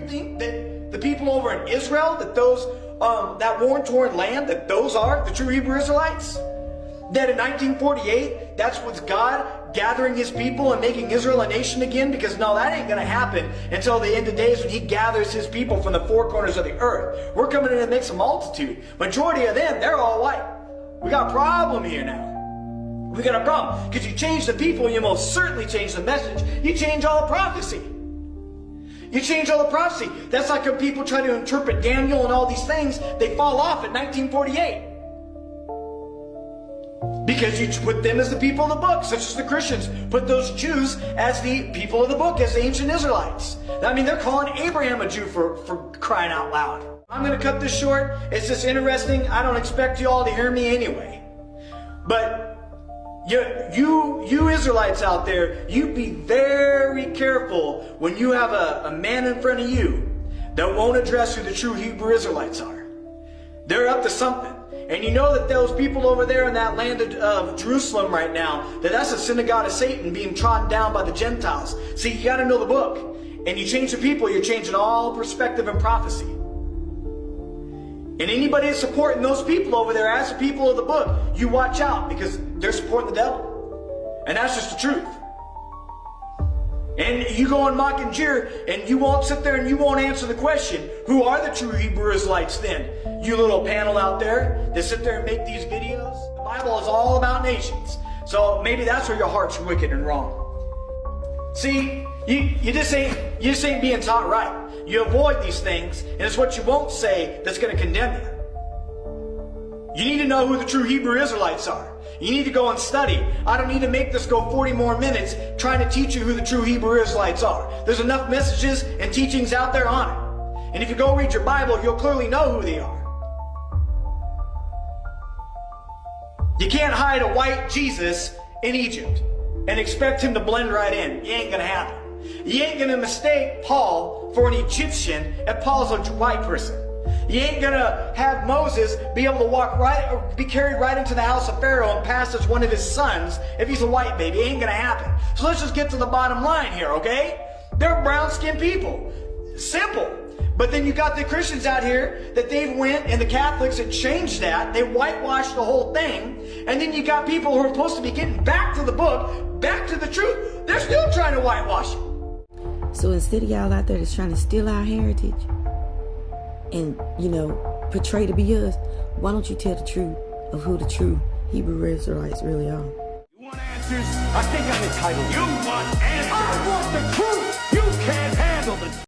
think that the people over in Israel, that those, that war-torn land, that those are the true Hebrew Israelites? That in 1948, that's what's God gathering his people and making Israel a nation again? Because no, that ain't going to happen until the end of days when he gathers his people from the four corners of the earth. We're coming in and makes a multitude. Majority of them, they're all white. We got a problem here now. We got a problem. Because you change the people, you most certainly change the message. You change all the prophecy. You change all the prophecy. That's like when people try to interpret Daniel and all these things, they fall off at 1948. Because you put them as the people of the book, such as the Christians put those Jews as the people of the book, as the ancient Israelites. I mean, they're calling Abraham a Jew for crying out loud. I'm going to cut this short. It's just interesting. I don't expect you all to hear me anyway. But you Israelites out there, you be very careful when you have a man in front of you that won't address who the true Hebrew Israelites are. They're up to something. And you know that those people over there in that land of Jerusalem right now, that's a synagogue of Satan being trodden down by the Gentiles. See, you got to know the book. And you change the people, you're changing all perspective and prophecy. And anybody that's supporting those people over there as the people of the book, you watch out, because they're supporting the devil. And that's just the truth. And you go and mock and jeer, and you won't sit there and you won't answer the question, who are the true Hebrew Israelites then? You little panel out there that sit there and make these videos. The Bible is all about nations. So maybe that's where your heart's wicked and wrong. See, you just ain't being taught right. You avoid these things, and it's what you won't say that's going to condemn you. You need to know who the true Hebrew Israelites are. You need to go and study. I don't need to make this go 40 more minutes trying to teach you who the true Hebrew Israelites are. There's enough messages and teachings out there on it. And if you go read your Bible, you'll clearly know who they are. You can't hide a white Jesus in Egypt and expect him to blend right in. It ain't going to happen. You ain't going to mistake Paul for an Egyptian if Paul's a white person. You ain't going to have Moses be able to walk right, or be carried right into the house of Pharaoh and pass as one of his sons if he's a white baby. It ain't going to happen. So let's just get to the bottom line here, okay? They're brown-skinned people. Simple. But then you got the Christians out here that they've went, and the Catholics had changed that. They whitewashed the whole thing. And then you got people who are supposed to be getting back to the book, back to the truth. They're still trying to whitewash it. So instead of y'all out there that's trying to steal our heritage and, portray to be us, why don't you tell the truth of who the true Hebrew Israelites really are? You want answers? I think I'm entitled. You want answers? I want the truth!